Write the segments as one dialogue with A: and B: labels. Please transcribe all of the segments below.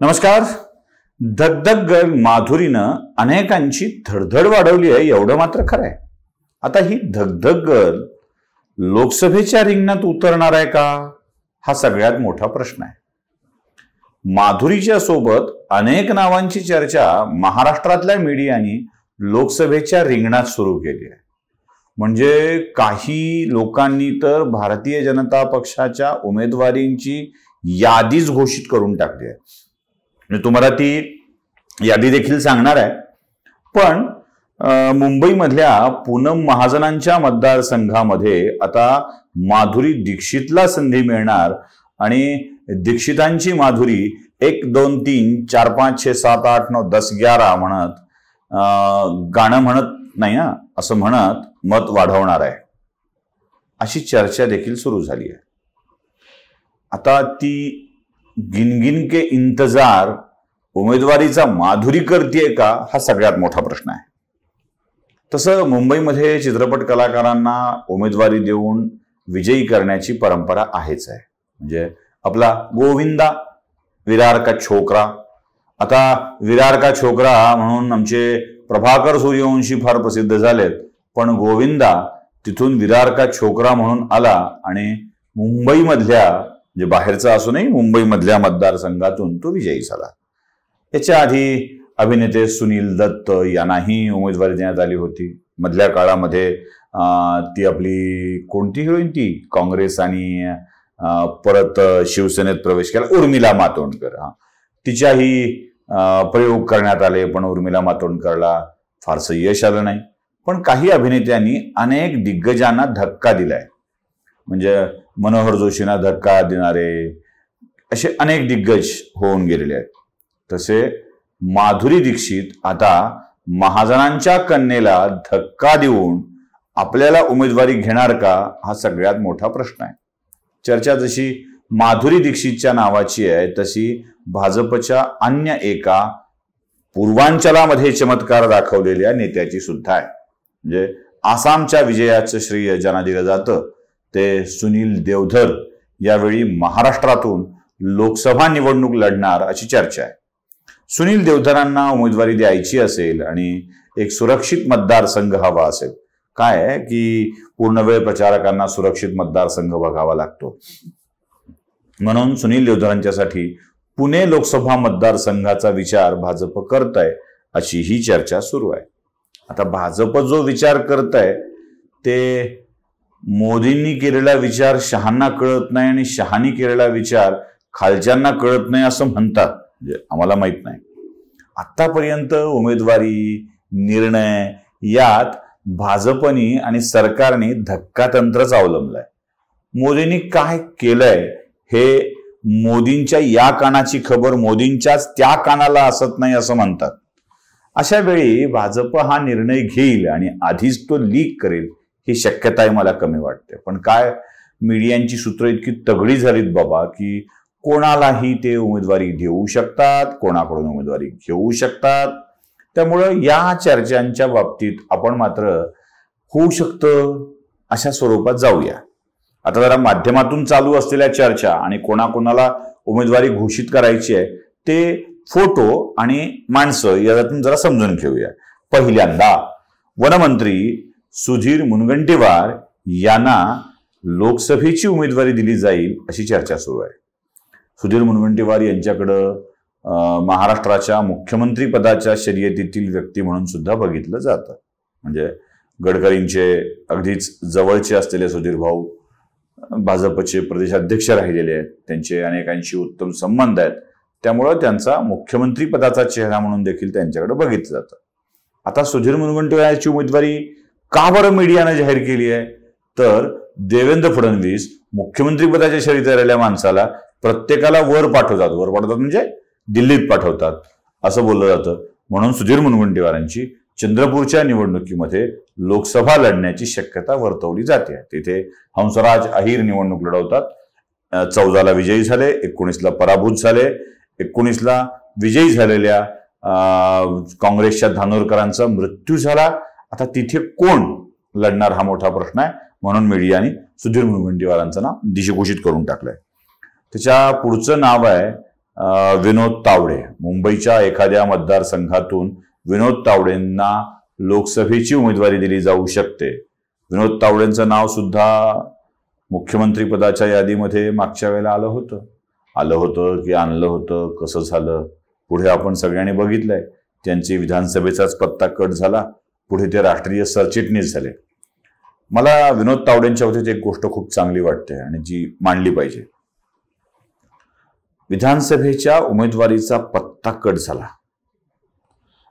A: नमस्कार. धगधग गर्ल माधुरीनं अनेकांची धडधड वाढवली आहे एवढं मात्र खरं आहे. आता ही धगधग गर्ल लोकसभेच्या रिंगणात उतरणार आहे का, हा सगळ्यात मोठा प्रश्न आहे. माधुरीच्या सोबत अनेक नावांची चर्चा महाराष्ट्रातल्या मीडियानी लोकसभेच्या रिंगणात सुरू केली आहे. म्हणजे काही लोकांनी तर भारतीय जनता पक्षाच्या उमेदवारींची यादीच घोषित करून टाकली आहे. म्हणजे तुम्हाला ती यादी देखील सांगणार आहे. पण मुंबईमधल्या पूनम महाजनांच्या मतदारसंघामध्ये आता माधुरी दीक्षितला संधी मिळणार आणि दीक्षितांची माधुरी 1 2 3 4 5 6 7 8 9 10 11 म्हणत गाणं म्हणत नाही ना असं म्हणत मत वाढवणार आहे, अशी चर्चा देखील सुरू झाली आहे. आता ती गिनगिन के इंतजार उमेदवारीचा माधुरी करतेय का, हा सगळ्यात मोठा प्रश्न आहे. तसं मुंबईमध्ये चित्रपट कलाकारांना उमेदवारी देऊन विजयी करण्याची परंपरा आहेच आहे. म्हणजे आपला गोविंदा विरार का छोकरा, आता विरार का छोकरा म्हणून आमचे प्रभाकर सूर्यवंशी फार प्रसिद्ध झालेत, पण गोविंदा तिथून विरार का छोकरा म्हणून आला आणि मुंबईमधल्या म्हणजे बाहेरचा असूनही मुंबईमधल्या मतदारसंघातून तो विजयी झाला. याच्या आधी अभिनेते सुनील दत्त यांनाही उमेदवारी देण्यात आली होती. मधल्या काळामध्ये ती आपली कोणती हिरोईन, ती काँग्रेस आणि परत शिवसेनेत प्रवेश केला, उर्मिला मातोंडकर. तिच्याही प्रयोग करण्यात आले, पण उर्मिला मातोंडकरला फारसं यश आलं नाही. पण काही अभिनेत्यांनी अनेक दिग्गजांना धक्का दिलाय. म्हणजे मनोहर जोशींना धक्का देणारे असे अनेक दिग्गज होऊन गेलेले आहेत. तसे माधुरी दीक्षित आता महाजनांच्या कन्येला धक्का देऊन आपल्याला उमेदवारी घेणार का, हा सगळ्यात मोठा प्रश्न आहे. चर्चा जशी माधुरी दीक्षितच्या नावाची आहे तशी भाजपच्या अन्य एका पूर्वांचलामध्ये चमत्कार दाखवलेल्या नेत्याची सुद्धा आहे. म्हणजे आसामच्या विजयाचं श्रेय ज्यांना दिलं जातं ते सुनील देवधर यावेळी महाराष्ट्रातून लोकसभा निवडणूक लढणार अशी चर्चा आहे. सुनील देवधरांना उमेदवारी द्यायची असेल आणि एक सुरक्षित मतदारसंघ हवा असेल, काय आहे की पूर्ण वेळ प्रचारकांना सुरक्षित मतदारसंघ बघावा लागतो, म्हणून सुनील देवधरांच्यासाठी पुणे लोकसभा मतदारसंघाचा विचार भाजप करत आहे अशी ही चर्चा सुरू आहे. आता भाजप जो विचार करत आहे ते मोदींनी केलेला विचार शहांना कळत नाही आणि शहांनी केलेला विचार खालच्यांना कळत नाही असं म्हणतात. म्हणजे आम्हाला माहित नाही. आतापर्यंत उमेदवारी निर्णय यात भाजपनी आणि सरकारने धक्कातंत्रच अवलंबलाय. मोदींनी काय केलंय हे मोदींच्या या कानाची खबर मोदींच्याच त्या कानाला असत नाही असं म्हणतात. अशा वेळी भाजप हा निर्णय घेईल आणि आधीच तो लीक करेल ही शक्यता मला कमी वाटते. पण काय मीडियांची सूत्र इतकी तगडी झालीत बाबा की कोणालाही ते उमेदवारी देऊ शकतात, कोणाकडून उमेदवारी घेऊ शकतात. त्यामुळं या चर्चांच्या बाबतीत आपण मात्र होऊ शकतं अशा स्वरूपात जाऊया. आता जरा माध्यमातून चालू असलेल्या चर्चा आणि कोणाकोणाला उमेदवारी घोषित करायची आहे ते फोटो आणि माणसं यातून जरा समजून घेऊया. पहिल्यांदा वनमंत्री सुधीर मुनगंटीवार यांना लोकसभेची उमेदवारी दिली जाईल अशी चर्चा सुरू आहे. सुधीर मुनगंटीवार यांच्याकडं महाराष्ट्राच्या मुख्यमंत्री पदाच्या शर्यतीतील व्यक्ती म्हणून सुद्धा बघितलं जातं. म्हणजे गडकरींचे अगदीच जवळचे असलेले सुधीर भाऊ भाजपचे प्रदेशाध्यक्ष राहिलेले आहेत, त्यांचे अनेकांशी उत्तम संबंध आहेत, त्यामुळं त्यांचा मुख्यमंत्री पदाचा चेहरा म्हणून देखील त्यांच्याकडे बघितलं जातं. आता सुधीर मुनगंटीवार उमेदवारी का बरं मीडियानं जाहीर केली आहे, तर देवेंद्र फडणवीस मुख्यमंत्री पदाच्या शर्यतीत राहिलेल्या माणसाला प्रत्येकाला वर पाठवतात म्हणजे दिल्लीत पाठवतात असं बोललं जातं. म्हणून सुधीर मुनगंटीवारांची चंद्रपूरच्या निवडणुकीमध्ये लोकसभा लढण्याची शक्यता वर्तवली जाते. तिथे हंसराज अहिर निवडणूक लढवतात. 14ला विजयी झाले, 19ला पराभूत झाले. 19ला विजयी झालेल्या काँग्रेसच्या धानोरकरांचा मृत्यू झाला. आता तिथे कोण लढणार हा मोठा प्रश्न आहे. म्हणून मीडियाने सुधीर मुनगंटीवारांचं नाव दिशाघोषित करून टाकलंय. त्याच्या पुढचं नाव आहे विनोद तावडे, मुंबईच्या एखाद्या मतदारसंघातून विनोद तावडेंना लोकसभेची उमेदवारी दिली जाऊ शकते. विनोद तावडेंचं नाव सुद्धा मुख्यमंत्री पदाच्या यादीमध्ये मागच्या वेळेला आलं होतं की आणलं होतं, कसं झालं पुढे आपण सगळ्यांनी बघितलंय. त्यांची विधानसभेचाच पत्ता कट झाला, पुढे ते राष्ट्रीय सरचिटणीस झाले. मला विनोद तावडेंच्या बाबतीत एक गोष्ट खूप चांगली वाटते आणि जी मांडली पाहिजे. विधानसभेच्या उमेदवारीचा पत्ता कट झाला,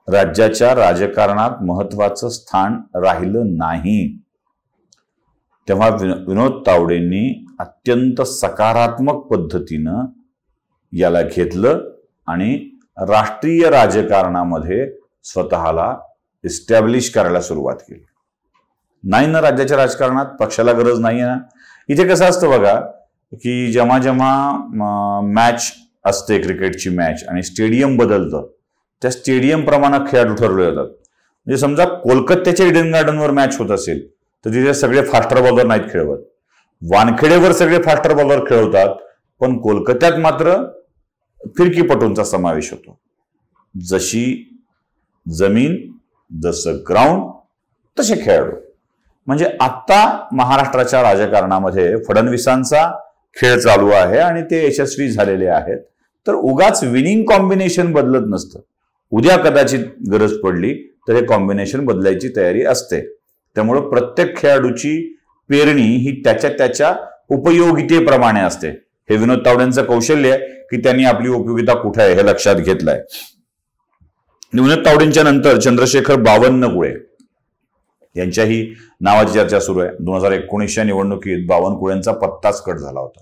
A: राज्याच्या राजकारणात महत्वाचं स्थान राहिलं नाही, तेव्हा विनोद तावडेंनी अत्यंत सकारात्मक पद्धतीनं याला घेतलं आणि राष्ट्रीय राजकारणामध्ये स्वतःला इस्टॅब्लिश करायला सुरुवात केली. नाही ना, राज्याच्या राजकारणात पक्षाला गरज नाही ना. इथे कसं असतं बघा की जेव्हा जेव्हा मॅच असते, क्रिकेटची मॅच, आणि स्टेडियम बदलतं, त्या स्टेडियम प्रमाणे खेळाडू ठरवले जातात. म्हणजे समजा कोलकात्याच्या इडन गार्डनवर मॅच होत असेल तर तिथे सगळे फास्टर बॉलर नाहीत खेळवत, वानखेडेवर सगळे फास्टर बॉलर खेळवतात, पण कोलकात्यात मात्र फिरकीपटूंचा समावेश होतो. जशी जमीन, जसं ग्राउंड, तसे खेळाडू. म्हणजे आता महाराष्ट्राच्या राजकारणामध्ये फडणवीसांचा खेळ चालू आहे आणि ते यशस्वी झालेले आहेत. तर उगाच विनिंग कॉम्बिनेशन बदलत नसतं. उद्या कदाचित गरज पडली तर हे कॉम्बिनेशन बदलायची तयारी असते. त्यामुळे प्रत्येक खेळाडूची पेरणी ही त्याच्या त्याच्या उपयोगितेप्रमाणे असते. हे विनोद तावडेंचं कौशल्य आहे की त्यांनी आपली उपयोगिता कुठे आहे हे लक्षात घेतलंय. विनोद तावडेंच्या नंतर चंद्रशेखर बावनकुळे यांच्याही नावाची चर्चा सुरू आहे. 2019च्या निवडणुकीत बावनकुळेंचा पत्ताच कट झाला होता.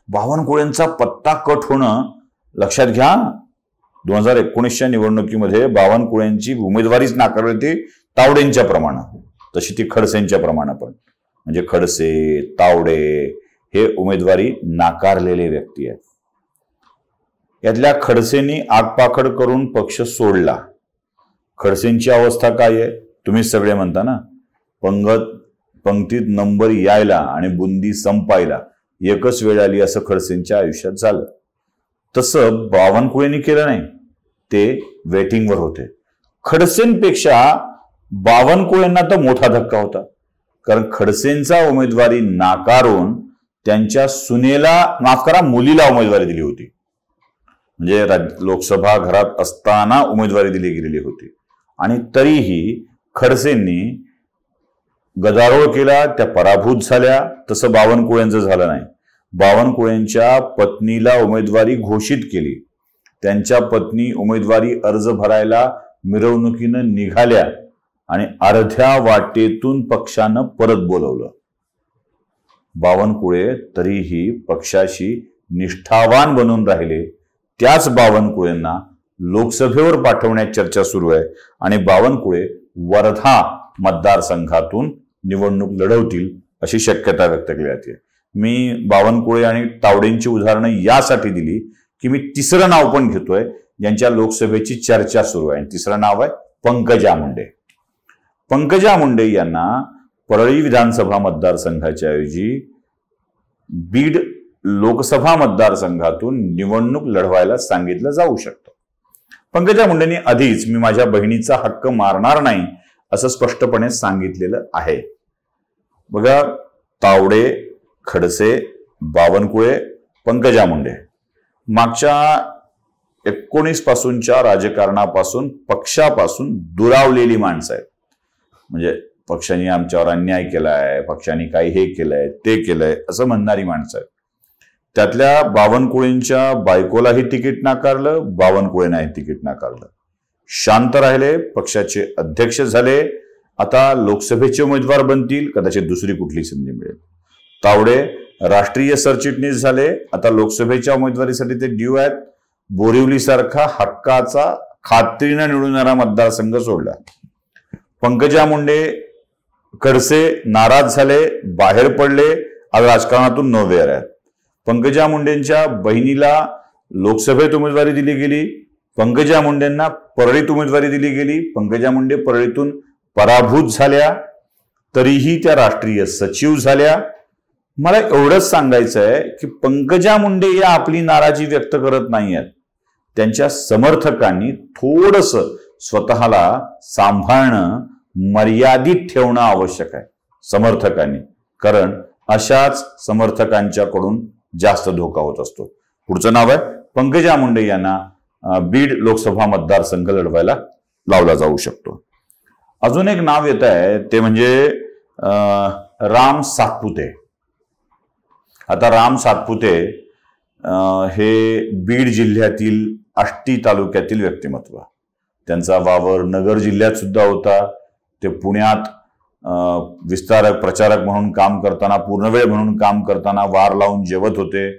A: बावनकुळेंचा पत्ता कट होणं लक्षात घ्या. 2019च्या निवडणुकीमध्ये बावनकुळेंची उमेदवारीच नाकारली होती तावडेंच्या प्रमाणे, तशी ती खडसेंच्या प्रमाणे पण. म्हणजे खडसे, तावडे हे उमेदवारी नाकारलेले व्यक्ती आहेत. यातल्या खडसेंनी आगपाखड करून पक्ष सोडला. खडसेंची अवस्था काय आहे तुम्हीच सगळे म्हणता ना. पंक्तीत नंबर यायला आणि बुंदी संपायला एकच वेळ आली असं खडसेंच्या आयुष्यात झालं. तसं बावनकुळेंनी केलं नाही, ते वेटिंगवर होते. खडसेंपेक्षा बावनकुळेंना तर मोठा धक्का होता, कारण खडसेंचा उमेदवारी नाकारून त्यांच्या सुनेला, माफ करा, मुलीला उमेदवारी दिली होती. म्हणजे लोकसभा घरात असताना उमेदवारी दिली गेलेली होती आणि तरीही खडसेंनी गदारोळ केला, त्या पराभूत झाल्या. तसं बावनकुळेंचं झालं नाही. बावनकुळेंच्या पत्नीला उमेदवारी घोषित केली. त्यांच्या पत्नी उमेदवारी अर्ज भरायला मिरवणुकीनं निघाल्या आणि अर्ध्या वाटेतून पक्षानं परत बोलवलं. बावनकुळे तरीही पक्षाशी निष्ठावान बनून राहिले. त्याच बावनकुळेंना लोकसभेवर पाठवण्याची चर्चा सुरू आहे आणि बावनकुळे वर्धा मतदारसंघातून निवडणूक लढवतील अशी शक्यता व्यक्त केली जाते. मी बावनकुळे आणि तावडेंची उदाहरणं यासाठी दिली की मी तिसरं नाव पण घेतोय ज्यांच्या लोकसभेची चर्चा सुरू आहे. तिसरं नाव आहे पंकजा मुंडे. पंकजा मुंडे यांना परळी विधानसभा मतदारसंघाच्या ऐवजी बीड लोकसभा मतदारसंघातून निवडणूक लढवायला सांगितलं जाऊ शकतं. पंकजा मुंडेंनी आधीच मी माझ्या बहिणीचा हक्क मारणार नाही असं स्पष्टपणे सांगितलेलं आहे. बघा, तावडे, खडसे, बावनकुळे, पंकजा मुंडे मागच्या 19 पासूनच्या राजकारणापासून, पक्षापासून दुरावलेली माणसं आहेत. म्हणजे पक्षाने आमच्यावर अन्याय केलाय, पक्षाने काही हे केलंय, ते केलंय असं म्हणणारी माणसं आहेत. त्यातल्या बावनकुळेंच्या बायकोलाही तिकीट नाकारलं, बावनकुळेंनाही तिकीट नाकारलं. शांत राहिले, पक्षाचे अध्यक्ष झाले. आता लोकसभेचे उमेदवार बनतील, कदाचित दुसरी कुठली संधी मिळेल. तावडे राष्ट्रीय सरचिटणीस झाले. आता लोकसभेच्या उमेदवारीसाठी ते ड्यू आहेत. बोरिवलीसारखा हक्काचा, खात्रीनं निवडून येणारा मतदारसंघ सोडला. पंकजा मुंडे, खडसे नाराज झाले, बाहेर पडले, आज राजकारणातून नोवेअर आहेत. पंकजा मुंडेंच्या बहिणीला लोकसभेत उमेदवारी दिली गेली. पंकजा मुंडेंना परळीत उमेदवारी दिली गेली. पंकजा मुंडे परळीतून पराभूत झाल्या, तरीही त्या राष्ट्रीय सचिव झाल्या. मला एवढंच सांगायचं आहे की पंकजा मुंडे या आपली नाराजी व्यक्त करत नाही आहेत. त्यांच्या समर्थकांनी थोडस स्वतःला सांभाळणं, मर्यादित ठेवणं आवश्यक आहे समर्थकांनी, कारण अशाच समर्थकांच्याकडून जास्त धोका होत असतो. पुढचं नाव आहे पंकजा मुंडे यांना बीड लोकसभा मतदारसंघ लढवायला लावला जाऊ शकतो. अजून एक नाव येत आहे ते म्हणजे राम सातपुते. आता राम सातपुते हे बीड जिल्ह्यातील आष्टी तालुक्यातील व्यक्तिमत्व. त्यांचा वावर नगर जिल्ह्यात सुद्धा होता. ते पुण्यात विस्तारक प्रचारक म्हणून काम करताना, पूर्णवेळ म्हणून काम करताना वार लावून जेवत होते.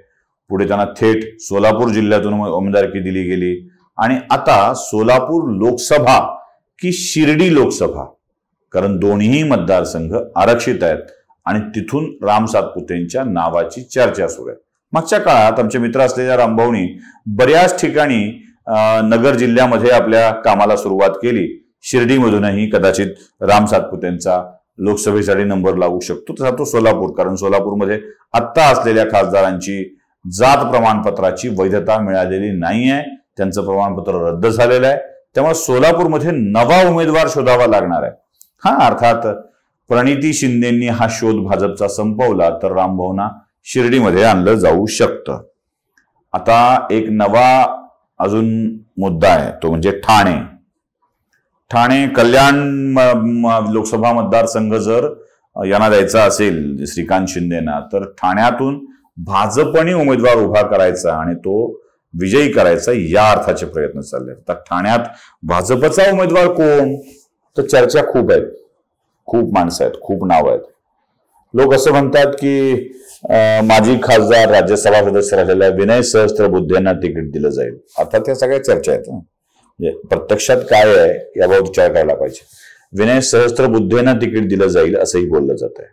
A: पुढे त्यांना थेट सोलापूर जिल्ह्यातून उमेदवारी दिली गेली आणि आता सोलापूर लोकसभा की शिर्डी लोकसभा, कारण दोन्ही मतदारसंघ आरक्षित आहेत आणि तिथून राम सातपुतेंच्या नावाची चर्चा सुरू आहे. मागच्या काळात आमचे मित्र असलेल्या रामभाऊनी बऱ्याच ठिकाणी नगर जिल्ह्यामध्ये आपल्या कामाला सुरुवात केली. शिर्डीमधूनही कदाचित राम सातपुतेंचा लोकसभेसाठी नंबर लागू शकतो. तसा तो सोलापूर, कारण सोलापूरमध्ये आत्ता असलेल्या खासदारांची जात प्रमाणपत्राची वैधता मिळालेली नाहीये, त्यांचं प्रमाणपत्र रद्द झालेलं आहे. त्यामुळे सोलापूरमध्ये नवा उमेदवार शोधावा लागणार आहे. हा, अर्थात प्रणिती शिंदेंनी हा शोध भाजपचा संपवला तर रामभाऊंना शिर्डीमध्ये आणलं जाऊ शकतं. आता एक नवा अजून मुद्दा आहे तो म्हणजे ठाणे. ठाणे कल्याण लोकसभा मतदारसंघ जर यांना द्यायचा असेल श्रीकांत शिंदेना, तर ठाण्यातून भाजपने उमेदवार उभा करायचा आणि तो विजयी करायचा या अर्थाचे प्रयत्न चालले. तर ठाण्यात भाजपचा उमेदवार कोण, तर चर्चा खूप आहेत, खूप माणसं आहेत, खूप नाव आहेत. लोक असं म्हणतात की माजी खासदार राज्यसभा सदस्य राहिलेल्या विनय सहस्त्रबुद्धे यांना तिकीट दिलं जाईल. अर्थात त्या सगळ्या चर्चा आहेत. प्रत्यक्षात काय आहे याबाबत विचार करायला पाहिजे. विनय सहस्त्रबुद्धेंना तिकीट दिलं जाईल असंही बोललं जात आहे.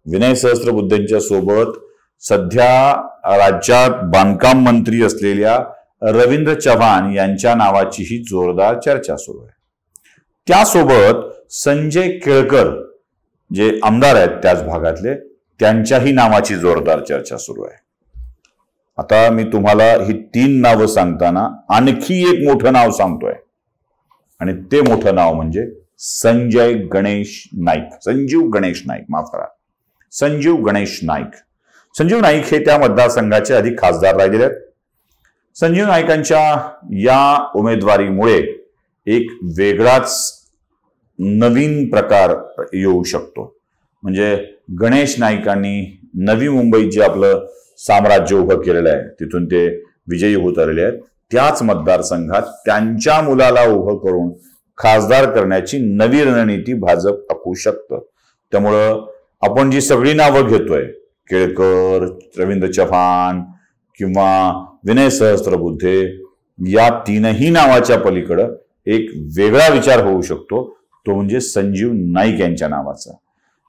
A: विनय सहस्त्रबुद्धेंच्या सोबत सध्या राज्यात बांधकाम मंत्री असलेल्या रवींद्र चव्हाण यांच्या नावाचीही जोरदार चर्चा सुरू आहे. त्यासोबत संजय केळकर जे आमदार आहेत त्याच भागातले, त्यांच्याही नावाची जोरदार चर्चा सुरू आहे. आता मी तुम्हाला ही 3 नावं सांगताना आणखी एक मोठं नाव सांगतोय आणि ते मोठं नाव म्हणजे संजय गणेश नाईक. संजीव गणेश नाईक, माफ करा, संजीव गणेश नाईक. संजीव नाईक हे त्या मतदारसंघाचे आधी खासदार राहिलेले आहेत. संजीव नाईकांच्या या उमेदवारीमुळे एक वेगळाच नवीन प्रकार येऊ शकतो. म्हणजे गणेश नाईकांनी नवी मुंबईत जे आपलं साम्राज्य उभं केलेलं आहे तिथून ते विजयी होत आलेले आहेत. त्याच मतदारसंघात त्यांच्या मुलाला उभं करून खासदार करण्याची नवी रणनीती भाजप आखू शकतं. त्यामुळं आपण जी सगळी नावं घेतोय, केळकर, रवींद्र चव्हाण किंवा विनय सहस्त्रबुद्धे, या 3ही नावाच्या पलीकडं एक वेगळा विचार होऊ शकतो, तो म्हणजे संजीव नाईक यांच्या नावाचा.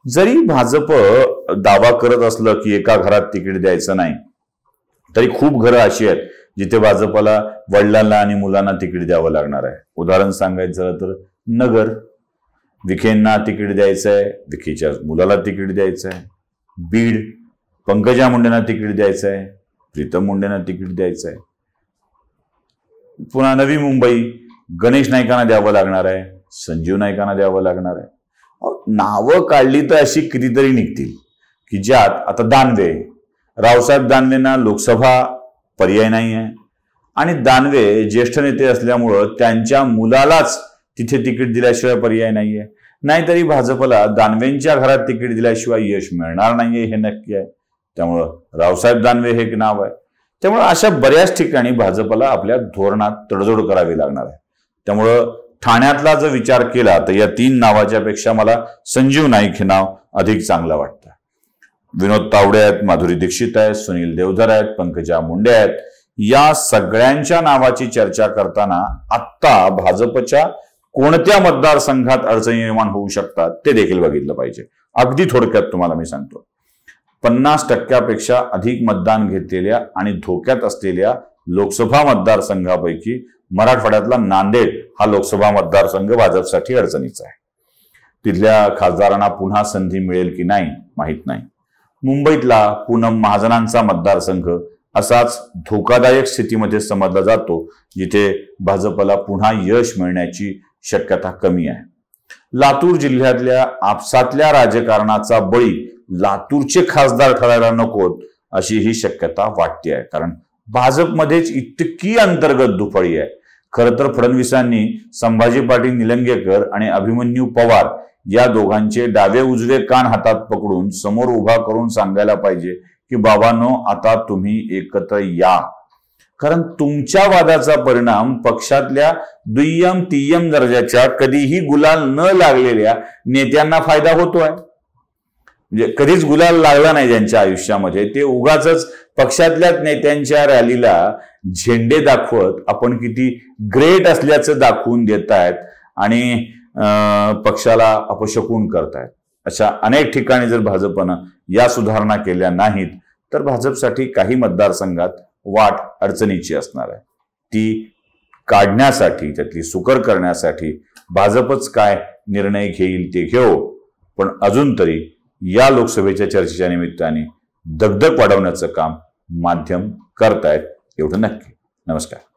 A: जरी भाजप दावा करत असलं की एका घरात तिकीट द्यायचं नाही, तरी खूप घरं अशी आहेत जिथे भाजपला वडिलांना आणि मुलांना तिकीट द्यावं लागणार आहे. उदाहरण सांगायचं झालं तर नगर, विखेंना तिकीट द्यायचंय, विखेच्या मुलाला तिकीट द्यायचंय. बीड, पंकजा मुंडेंना तिकीट द्यायचंय, प्रीतम मुंडेंना तिकीट द्यायचंय. पुन्हा नवी मुंबई, गणेश नाईकांना द्यावं लागणार आहे, संजीव नाईकांना द्यावं लागणार आहे. नावं काढली तर अशी कितीतरी निघतील की ज्यात आता दानवे, रावसाहेब दानवेंना लोकसभा पर्याय नाही आहे आणि दानवे ज्येष्ठ नेते असल्यामुळं त्यांच्या मुलालाच तिथे तिकीट दिल्याशिवाय पर्याय नाहीये. नाहीतरी भाजपला दानवेंच्या घरात तिकीट दिल्याशिवाय यश मिळणार नाहीये हे नक्की आहे. त्यामुळं रावसाहेब दानवे हे एक नाव आहे. त्यामुळं अशा बऱ्याच ठिकाणी भाजपला आपल्या धोरणात तडजोड करावी लागणार आहे. त्यामुळं ठाण्यातला जर विचार केला तर या 3 नावाच्या पेक्षा मला संजीव नाईक हे नाव अधिक चांगलं वाटतं. विनोद तावडे आहेत, माधुरी दीक्षित आहेत, सुनील देवधर आहेत, पंकजा मुंडे आहेत. या सगळ्यांच्या नावाची चर्चा करताना आत्ता भाजपच्या कोणत्या मतदारसंघात अडचणी निर्माण होऊ शकतात ते देखील बघितलं पाहिजे. अगदी थोडक्यात तुम्हाला मी सांगतो, 50% अधिक मतदान घेतलेल्या आणि धोक्यात असलेल्या लोकसभा मतदारसंघापैकी मराठवाड्यातला नांदेड हा लोकसभा मतदारसंघ भाजपसाठी अडचणीचा आहे. तिथल्या खासदारांना पुन्हा संधी मिळेल की नाही माहीत नाही. मुंबईतला पूनम महाजनांचा मतदारसंघ असाच धोकादायक स्थितीमध्ये समजला जातो, जिथे भाजपला पुन्हा यश मिळण्याची शक्यता कमी आहे. लातूर जिल्ह्यातल्या आपसातल्या राजकारणाचा बळी लातूरचे खासदार ठरायला नकोत अशी ही शक्यता वाटते आहे. कारण भाजपमध्येच इतकी अंतर्गत दुफळी आहे. खरं तर फडणवीसांनी संभाजी पाटील निलंगेकर आणि अभिमन्यू पवार या दोघांचे डावे उजवे कान हातात पकडून समोर उभा करून सांगायला पाहिजे की बाबांनो, आता तुम्ही एकत्र या. कारण तुमच्या वादाचा परिणाम पक्षातल्या दुय्यम तिय्यम दर्जाच्या कधीही गुलाल न लागलेल्या नेत्यांना फायदा होतोय. म्हणजे कधीच गुलाल लागला नाही ज्यांच्या आयुष्यामध्ये, ते उगाच पक्षातल्याच नेत्यांच्या रॅलीला झेंडे दाखवत आपण किती ग्रेट असल्याचं दाखवून देत आहेत आणि पक्षाला अपशकुन करतायत. अशा अनेक ठिकाणी जर भाजपनं या सुधारणा केल्या नाहीत तर भाजपसाठी काही मतदारसंघात वाट अडचणीची असणार आहे. ती काढण्यासाठी, त्यातली सुकर करण्यासाठी भाजपच काय निर्णय घेईल ते घेऊ, पण अजून तरी या लोकसभेच्या चर्चेच्या निमित्ताने दगदग वाढवण्याचं काम माध्यम करतायत एवढं नक्की. नमस्कार.